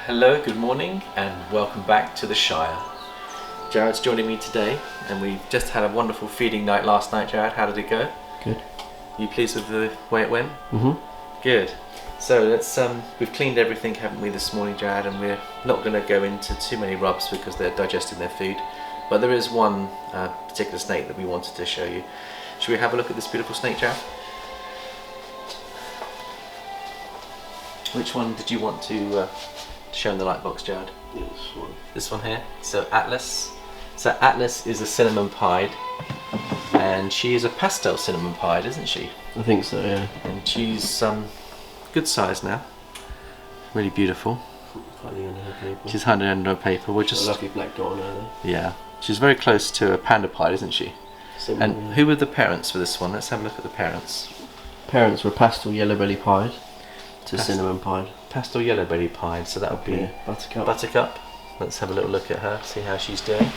Hello, good morning and welcome back to the Shire. Jared's joining me today and we've just had a wonderful feeding night last night. Jared, how did it go? Good. You pleased with the way it went? Mm-hmm. Good. So let's we've cleaned everything, haven't we, this morning, Jared, and we're not going to go into too many rubs because they're digesting their food, but there is one particular snake that we wanted to show you. Should we have a look at this beautiful snake, Jared? Which one did you want to show in the light box, Jared? Yeah, this one. This one here. So Atlas. So Atlas is a cinnamon pied, and she is a pastel cinnamon pied, isn't she? I think so, yeah. And she's good size now. Really beautiful. Hiding under her paper. She's hiding under her paper. We're just a lovely black dot on her though. Yeah. She's very close to a panda pied, isn't she? Similar, And yeah. who were the parents for this one? Let's have a look at the parents. Parents were pastel yellow belly pied to cinnamon pied. Pastel yellow belly pied, so that would be Buttercup. Buttercup. Let's have a little look at her, see how she's doing.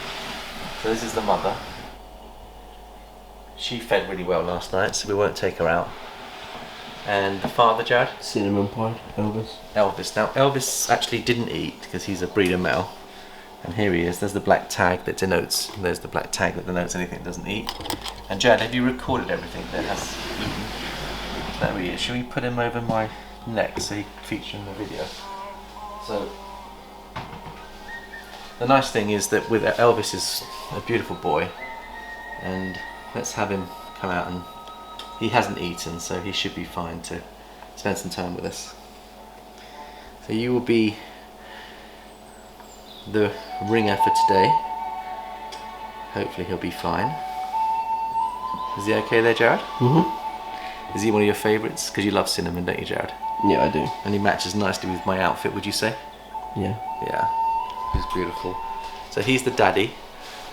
So this is the mother. She fed really well last night, so we won't take her out. And the father, Jared? Cinnamon pied, Elvis. Elvis. Now Elvis actually didn't eat because he's a breeder male. And here he is. There's the black tag that denotes. There's the black tag that denotes anything that doesn't eat. And Jared, have you recorded everything that has eaten? There he is. Should we put him over my neck so he features in the video? So the nice thing is that with Elvis is a beautiful boy, and let's have him come out, and he hasn't eaten, so he should be fine to spend some time with us. So you will be the ringer for today. Hopefully he'll be fine. Is he okay there, Jared? Mm-hmm. Is he one of your favourites? Because you love cinnamon, don't you, Jared? Yeah, I do. And he matches nicely with my outfit, would you say? Yeah. Yeah, he's beautiful. So he's the daddy,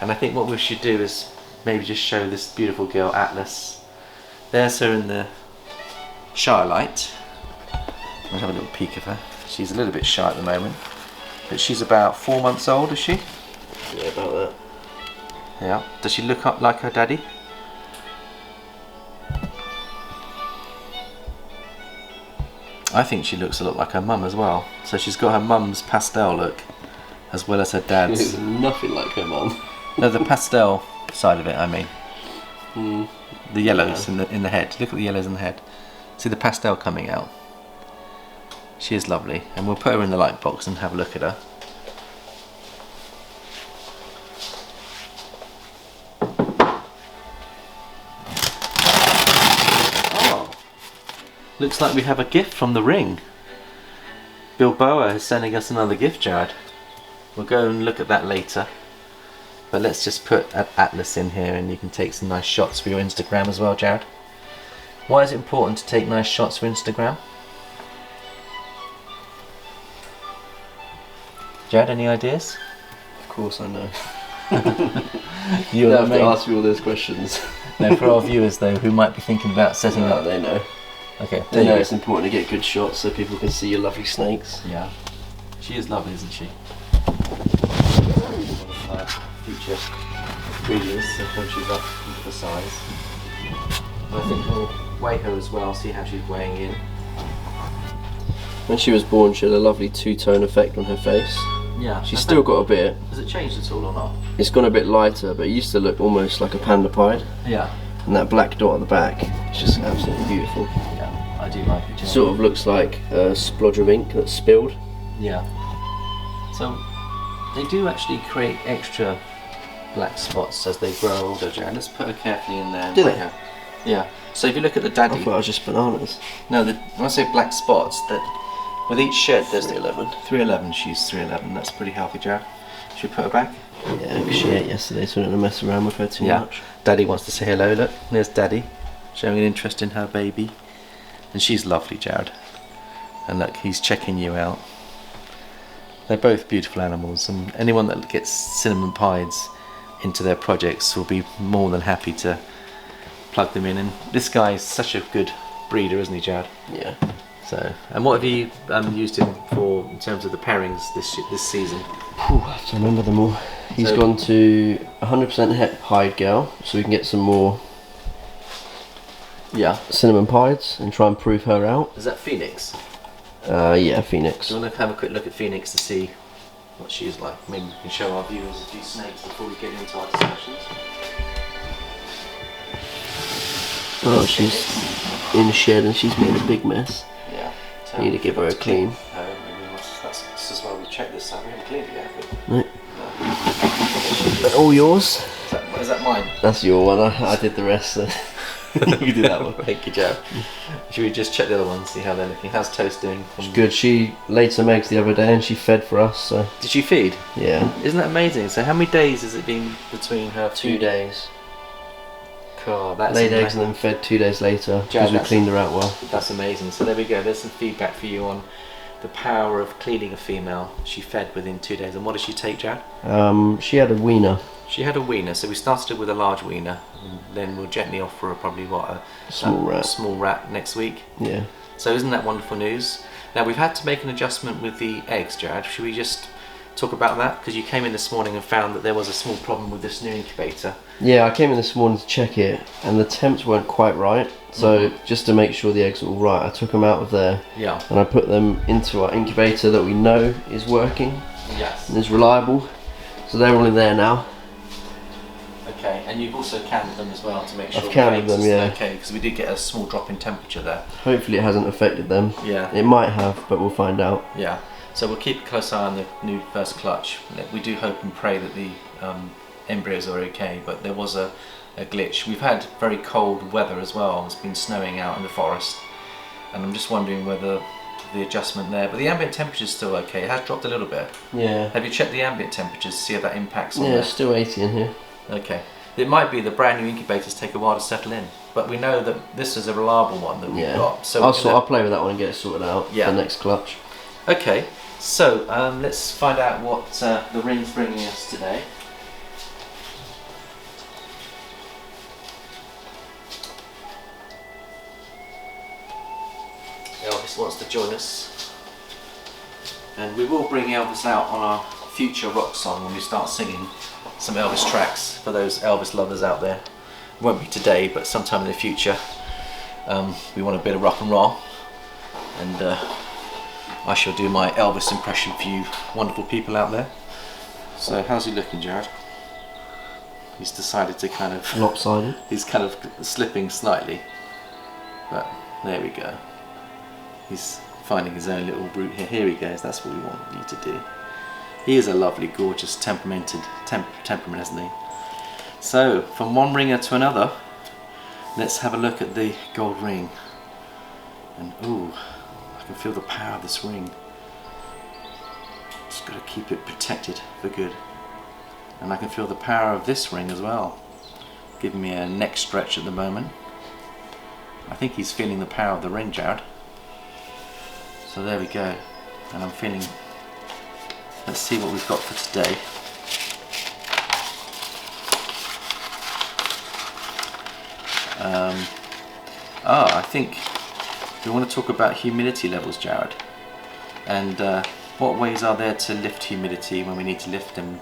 and I think what we should do is maybe just show this beautiful girl, Atlas. There's her in the Shire light. I'll have a little peek of her. She's a little bit shy at the moment, but she's about 4 months old, is she? Yeah, about that. Yeah. Does she look up like her daddy? I think she looks a lot like her mum as well. So she's got her mum's pastel look, as well as her dad's. She's nothing like her mum. No, the pastel side of it, I mean. Mm. The yellows in the head. Look at the yellows in the head. See the pastel coming out. She is lovely, and we'll put her in the light box and have a look at her. Oh, looks like we have a gift from the ring. Bilboa is sending us another gift, Jared. We'll go and look at that later. But let's just put Atlas in here, and you can take some nice shots for your Instagram as well, Jared. Why is it important to take nice shots for Instagram? Jared, any ideas? Of course I know. You don't have to ask me all those questions. No, for our viewers though, who might be thinking about setting up. They know. Okay. They know it's important to get good shots so people can see your lovely snakes. Yeah. She is lovely, isn't she? One of our future breeders, so when she's up into the size. And I think we'll weigh her as well, see how she's weighing in. When she was born, she had a lovely two-tone effect on her face. Yeah. She's still got a bit. Has it changed at all or not? It's gone a bit lighter, but it used to look almost like a panda pied. Yeah. And that black dot on the back, it's just absolutely beautiful. Yeah, I do like it. It sort of looks like a splodge of ink that's spilled. Yeah. So they do actually create extra black spots as they grow older, Jared. Let's put her carefully in there. Do they? Yeah. So if you look at the daddy. I thought it was just bananas. No, when I say black spots, that with each shed there's 311. 311. She's 311. That's pretty healthy, Jared. Should we put her back? Yeah, because she ate yesterday, so I don't want to mess around with her too much. Daddy wants to say hello. Look, there's Daddy, showing an interest in her baby, and she's lovely, Jared. And look, he's checking you out. They're both beautiful animals, and anyone that gets cinnamon pieds into their projects will be more than happy to plug them in. And this guy is such a good breeder, isn't he, Jared? Yeah. So, and what have you used him for in terms of the pairings this season? Whew, I have to remember them all. He's gone to 100% hide girl, so we can get some more Yeah. cinnamon pieds and try and prove her out. Is that Phoenix? Yeah, Phoenix. Do you want to have a quick look at Phoenix to see what she's like? Maybe we can show our viewers a few snakes before we get into our discussions. Oh, she's in the shed and she's made a big mess. Yeah. So need to give her a clean. No, this is why we checked this out. We haven't cleaned it yet, have we? No. They're all yours? Is that mine? That's your one. I did the rest. So. You did that one. Thank you, Joe. Should we just check the other ones, see how they're looking? How's Toast doing? It's good. She laid some eggs the other day and she fed for us. So. Did she feed? Yeah. Isn't that amazing? So how many days has it been between her? 2 days. God, that's laid eggs and then fed 2 days later because we cleaned her out well. That's amazing. So there we go. There's some feedback for you on the power of cleaning a female. She fed within 2 days. And what did she take, Jared? She had a wiener. She had a wiener, so we started with a large wiener, and then we'll gently offer her probably a small rat next week. Yeah. So isn't that wonderful news? Now we've had to make an adjustment with the eggs, Jared. Should we just talk about that? Because you came in this morning and found that there was a small problem with this new incubator. Yeah, I came in this morning to check it, and the temps weren't quite right. So just to make sure the eggs were all right, I took them out of there. Yeah. And I put them into our incubator that we know is working. Yes. And is reliable. So they're all in there now. Okay, and you've also canned them as well to make sure. I've canned them, yeah. Okay, because we did get a small drop in temperature there. Hopefully it hasn't affected them. Yeah. It might have, but we'll find out. Yeah. So we'll keep a close eye on the new first clutch. We do hope and pray that the embryos are okay, but there was a glitch. We've had very cold weather as well. It's been snowing out in the forest, and I'm just wondering whether the adjustment there, but the ambient temperature is still okay. It has dropped a little bit. Yeah. Have you checked the ambient temperatures to see if that impacts on Yeah, it's still 80 in here. Okay. It might be the brand new incubators take a while to settle in, but we know that this is a reliable one that we've got. So I'll play with that one and get it sorted out for the next clutch. Okay, so let's find out what the ring's bringing us today. Elvis wants to join us, and we will bring Elvis out on our future rock song when we start singing some Elvis tracks for those Elvis lovers out there. It won't be today, but sometime in the future. We want a bit of rock and roll, and I shall do my Elvis impression for you wonderful people out there. So how's he looking, Jared? He's decided to kind of... Lopsided. He's kind of slipping slightly, but there we go. He's finding his own little route here. Here he goes. That's what we want you to do. He is a lovely, gorgeous, temperament, isn't he? So, from one ringer to another, let's have a look at the gold ring. And ooh, I can feel the power of this ring. Just got to keep it protected for good. And I can feel the power of this ring as well, giving me a neck stretch at the moment. I think he's feeling the power of the ring, Jared. So there we go. And I'm feeling... Let's see what we've got for today. I think we want to talk about humidity levels, Jared. And what ways are there to lift humidity when we need to lift them?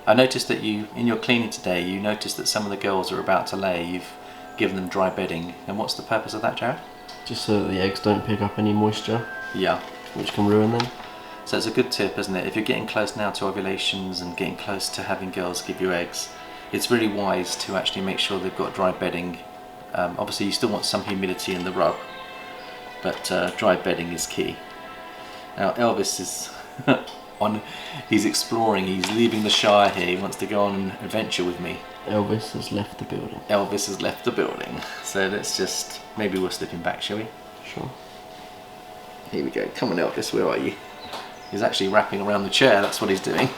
I noticed that you, in your cleaning today, you noticed that some of the girls are about to lay. You've given them dry bedding. And what's the purpose of that, Jared? Just so that the eggs don't pick up any moisture. Yeah. Which can ruin them. So it's a good tip, isn't it? If you're getting close now to ovulations and getting close to having girls give you eggs, it's really wise to actually make sure they've got dry bedding. Obviously you still want some humidity in the rub, but dry bedding is key. Now Elvis is he's exploring, he's leaving the Shire here, he wants to go on an adventure with me. Elvis has left the building. Elvis has left the building. So let's just, maybe we'll slip him back, shall we? Sure. Here we go, come on Elvis, where are you? He's actually wrapping around the chair, that's what he's doing.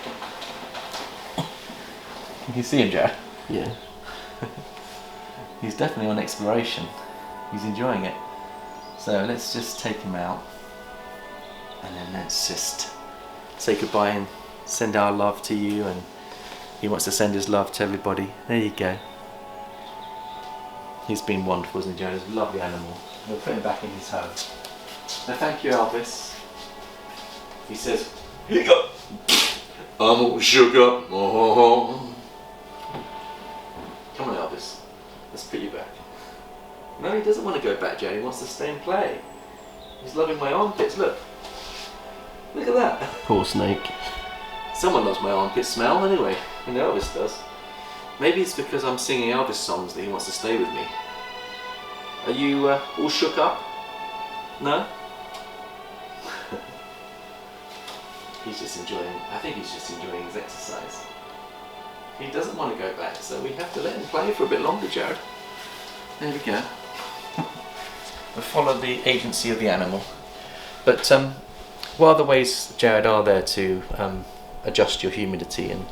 You can see him, Jared? Yeah. He's definitely on exploration. He's enjoying it. So let's just take him out. And then let's just say goodbye and send our love to you. And he wants to send his love to everybody. There you go. He's been wonderful, hasn't he, Jared? He's a lovely animal. We'll put him back in his home. So thank you, Elvis. He says, here you go. I'm all shook up. Oh. Come on, Elvis. Let's put you back. No, he doesn't want to go back, Jared. He wants to stay and play. He's loving my armpits. Look. Look at that. Poor snake. Someone loves my armpit smell anyway, and Elvis does. Maybe it's because I'm singing Elvis songs that he wants to stay with me. Are you all shook up? No? He's just enjoying, I think he's just enjoying his exercise. He doesn't want to go back, so we have to let him play for a bit longer, Jared. There we go. We'll follow the agency of the animal. But what other ways, Jared, are there to adjust your humidity, and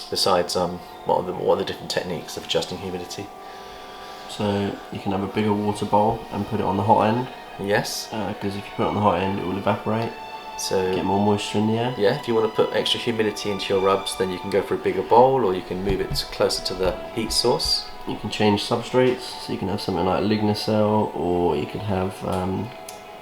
besides what are the different techniques of adjusting humidity? So you can have a bigger water bowl and put it on the hot end. Yes. Because if you put it on the hot end, it will evaporate. So get more moisture in the air. Yeah, if you want to put extra humidity into your rubs, then you can go for a bigger bowl, or you can move it closer to the heat source. You can change substrates, so you can have something like lignocell, or you could have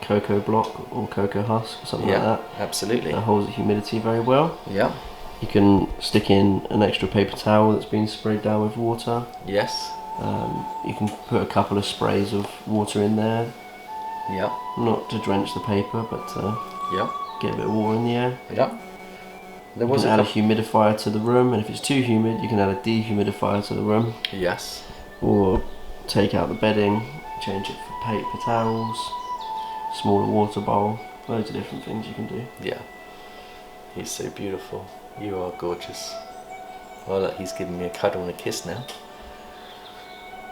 cocoa block or cocoa husk or something like that. Absolutely. That holds the humidity very well. Yeah. You can stick in an extra paper towel that's been sprayed down with water. Yes. You can put a couple of sprays of water in there. Yeah. Not to drench the paper, but yeah. Get a bit of water in the air. Yeah. You can add a humidifier to the room, and if it's too humid, you can add a dehumidifier to the room. Yes. Or take out the bedding, change it for paper towels, smaller water bowl, loads of different things you can do. Yeah. He's so beautiful. You are gorgeous. Well, look, he's giving me a cuddle and a kiss now.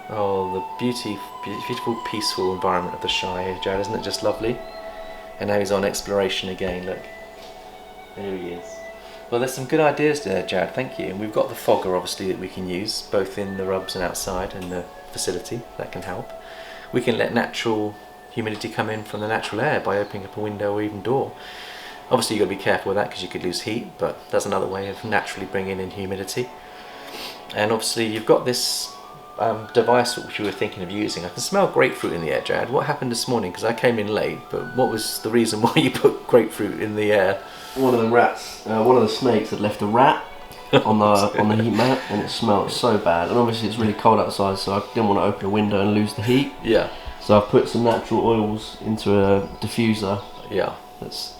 Oh, the beautiful, peaceful environment of the Shire, Jared, isn't it just lovely? And now he's on exploration again, look. There he is. Well, there's some good ideas there, Jared, thank you. And we've got the fogger, obviously, that we can use, both in the rubs and outside in the facility. That can help. We can let natural humidity come in from the natural air by opening up a window or even door. Obviously, you've got to be careful with that because you could lose heat, but that's another way of naturally bringing in humidity. And obviously, you've got this device which you were thinking of using. I can smell grapefruit in the air, Jared. What happened this morning? Because I came in late, but what was the reason why you put grapefruit in the air? One of the snakes had left a rat on the heat mat, and it smelled so bad. And obviously it's really cold outside, so I didn't want to open a window and lose the heat. Yeah. So I've put some natural oils into a diffuser. Yeah. That's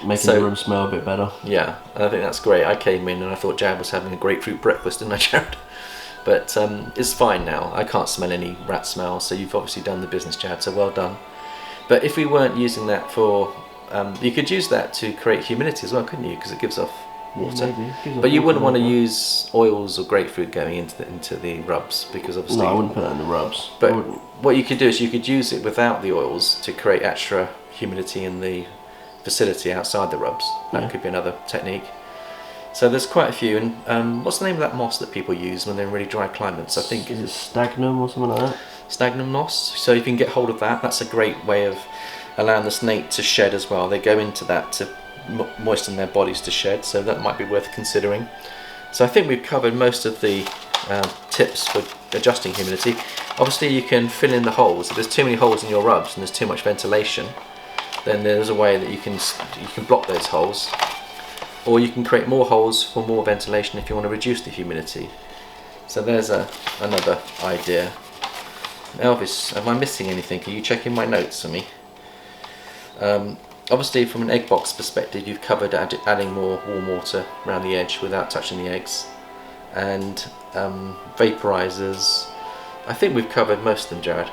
making the room smell a bit better. Yeah, I think that's great. I came in and I thought Jared was having a grapefruit breakfast, didn't I, Jared? But it's fine now. I can't smell any rat smell, so you've obviously done the business, Jared, so well done. But if we weren't using that for... you could use that to create humidity as well, couldn't you? Because it gives off water. Yeah, maybe. But you wouldn't want to use oils or grapefruit going into the rubs, because obviously... No, I wouldn't put that in the rubs. But what you could do is you could use it without the oils to create extra humidity in the facility outside the rubs. That could be another technique. So there's quite a few, and what's the name of that moss that people use when they're in really dry climates? I think is it Stagnum or something like that? Stagnum moss. So if you can get hold of that, that's a great way of allowing the snake to shed as well. They go into that to moisten their bodies to shed, so that might be worth considering. So I think we've covered most of the tips for adjusting humidity. Obviously you can fill in the holes. If there's too many holes in your rubs and there's too much ventilation, then there's a way that you can block those holes. Or you can create more holes for more ventilation if you want to reduce the humidity. So there's another idea. Elvis, am I missing anything? Are you checking my notes for me? Obviously from an egg box perspective, you've covered adding more warm water around the edge without touching the eggs. And vaporizers. I think we've covered most of them, Jared.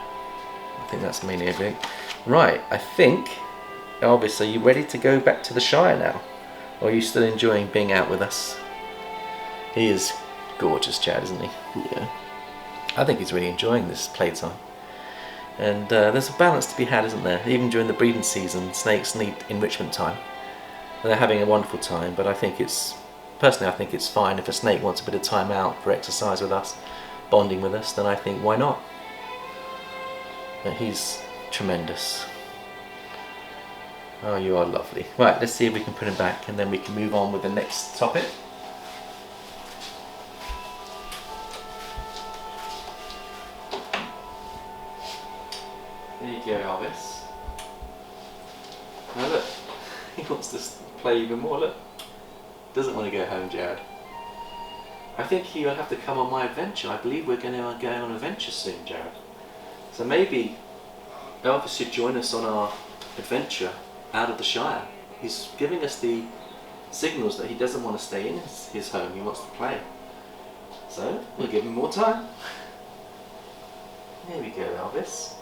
I think that's mainly everything. Right, I think, Elvis, are you ready to go back to the Shire now? Or are you still enjoying being out with us? He is gorgeous, Chad, isn't he? Yeah. I think he's really enjoying this playtime. And there's a balance to be had, isn't there? Even during the breeding season, snakes need enrichment time. And they're having a wonderful time, but I think personally I think it's fine if a snake wants a bit of time out for exercise with us, bonding with us, then I think why not? But he's tremendous. Oh, you are lovely. Right, let's see if we can put him back and then we can move on with the next topic. There you go, Elvis. Now look, he wants to play even more, look. Doesn't want to go home, Jared. I think he will have to come on my adventure. I believe we're going to go on an adventure soon, Jared. So maybe Elvis should join us on our adventure out of the Shire. He's giving us the signals that he doesn't want to stay in his home, he wants to play. So we'll give him more time. Here we go, Elvis.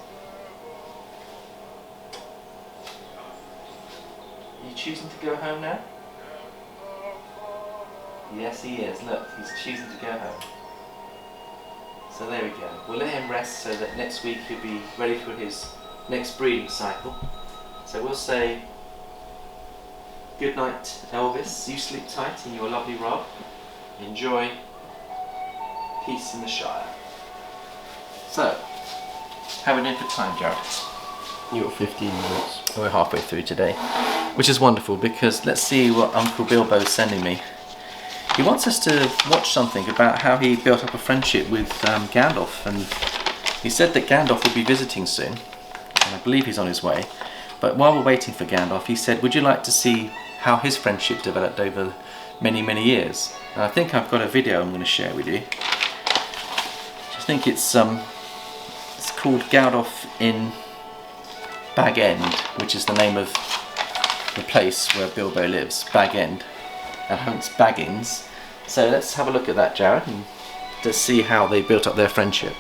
Are you choosing to go home now? Yes, he is. Look, he's choosing to go home. So there we go. We'll let him rest so that next week he'll be ready for his next breeding cycle. So we'll say good night, Elvis. You sleep tight in your lovely rug. Enjoy peace in the Shire. So, how are we doing for time, Jared? You got 15 minutes. We're halfway through today, which is wonderful because let's see what Uncle Bilbo's sending me. He wants us to watch something about how he built up a friendship with Gandalf, and he said that Gandalf will be visiting soon, and I believe he's on his way. But while we're waiting for Gandalf, he said, would you like to see how his friendship developed over many, many years? And I think I've got a video I'm going to share with you. I think it's called Gandalf in Bag End, which is the name of the place where Bilbo lives, Bag End, and hence Baggins. So let's have a look at that, Jared, and to see how they built up their friendship.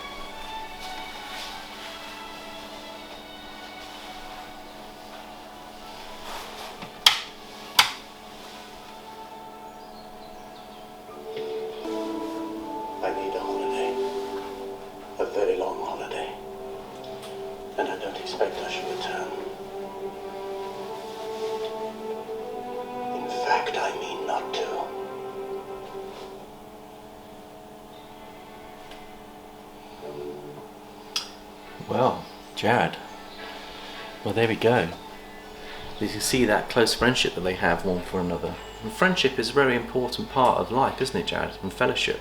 I need a holiday, a very long holiday, and I don't expect I shall return. In fact, I mean not to. Well, Jared, well there we go. You can see that close friendship that they have one for another. And friendship is a very important part of life, isn't it, Jared? And fellowship.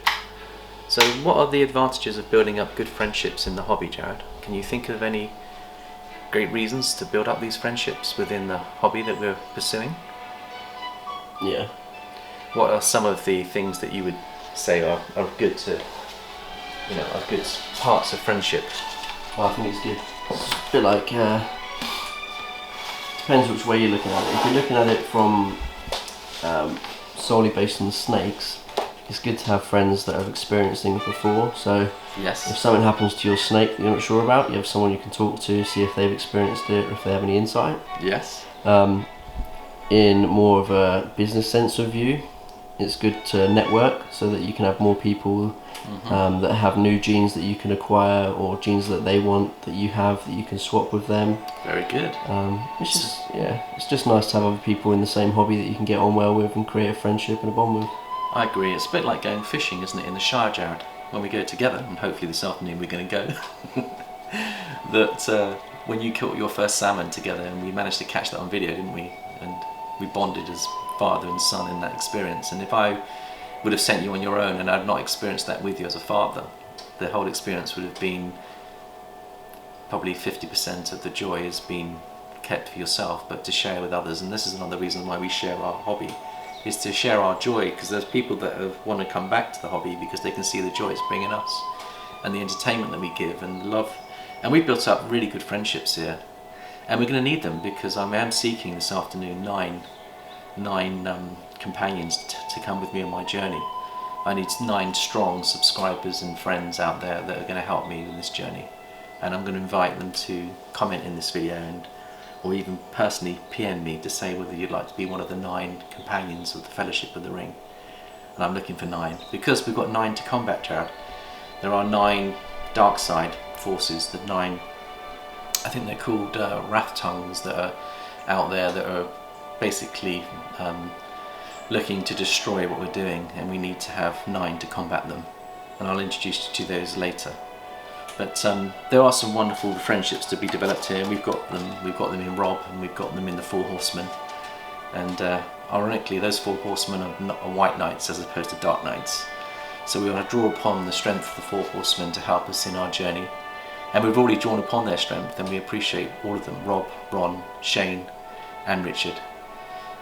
So what are the advantages of building up good friendships in the hobby, Jared? Can you think of any great reasons to build up these friendships within the hobby that we're pursuing? Yeah. What are some of the things that you would say are good to, you know, are good parts of friendship? Well, I think it's good. It's a bit like, depends which way you're looking at it. If you're looking at it from solely based on the snakes, it's good to have friends that have experienced things before. So Yes. if something happens to your snake that you're not sure about, you have someone you can talk to, see if they've experienced it or if they have any insight. Yes. In more of a business sense of view, it's good to network so that you can have more people that have new genes that you can acquire, or genes that they want that you have that you can swap with them. Very good. It's just nice to have other people in the same hobby that you can get on well with and create a friendship and a bond with. I agree. It's a bit like going fishing, isn't it, in the Shire, Jared? When we go together, and hopefully this afternoon we're going to go. That when you caught your first salmon together, and we managed to catch that on video, didn't we? And we bonded as father and son in that experience. And if I would have sent you on your own and I'd not experienced that with you as a father, the whole experience would have been probably 50% of the joy has been kept for yourself, but to share with others. And this is another reason why we share our hobby, is to share our joy, because there's people that want to come back to the hobby because they can see the joy it's bringing us and the entertainment that we give and the love. And we've built up really good friendships here, and we're going to need them, because I am seeking this afternoon nine companions to come with me on my journey. I need 9 strong subscribers and friends out there that are going to help me in this journey, and I'm going to invite them to comment in this video or even personally PM me to say whether you'd like to be one of the 9 companions of the Fellowship of the Ring. And I'm looking for 9 because we've got 9 to combat, Jared. There are 9 dark side forces, the 9, I think they're called wrath tongues, that are out there that are basically looking to destroy what we're doing, and we need to have 9 to combat them, and I'll introduce you to those later. But there are some wonderful friendships to be developed here, and we've got them in Rob, and we've got them in the 4 Horsemen, and ironically those 4 Horsemen are white knights as opposed to dark knights, so we want to draw upon the strength of the 4 Horsemen to help us in our journey, and we've already drawn upon their strength, and we appreciate all of them: Rob, Ron, Shane and Richard.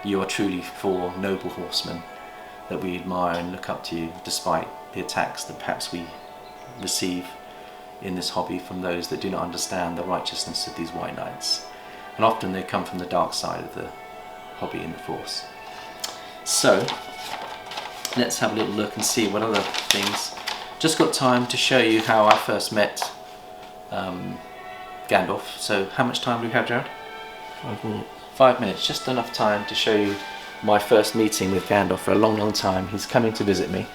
You are truly 4 noble horsemen that we admire and look up to you, despite the attacks that perhaps we receive in this hobby from those that do not understand the righteousness of these white knights. and often they come from the dark side of the hobby and the force. So let's have a little look and see what other things. Just got time to show you how I first met Gandalf. So how much time do we have, Jared? 5 minutes. 5 minutes, just enough time to show you my first meeting with Gandalf for a long, long time. He's coming to visit me.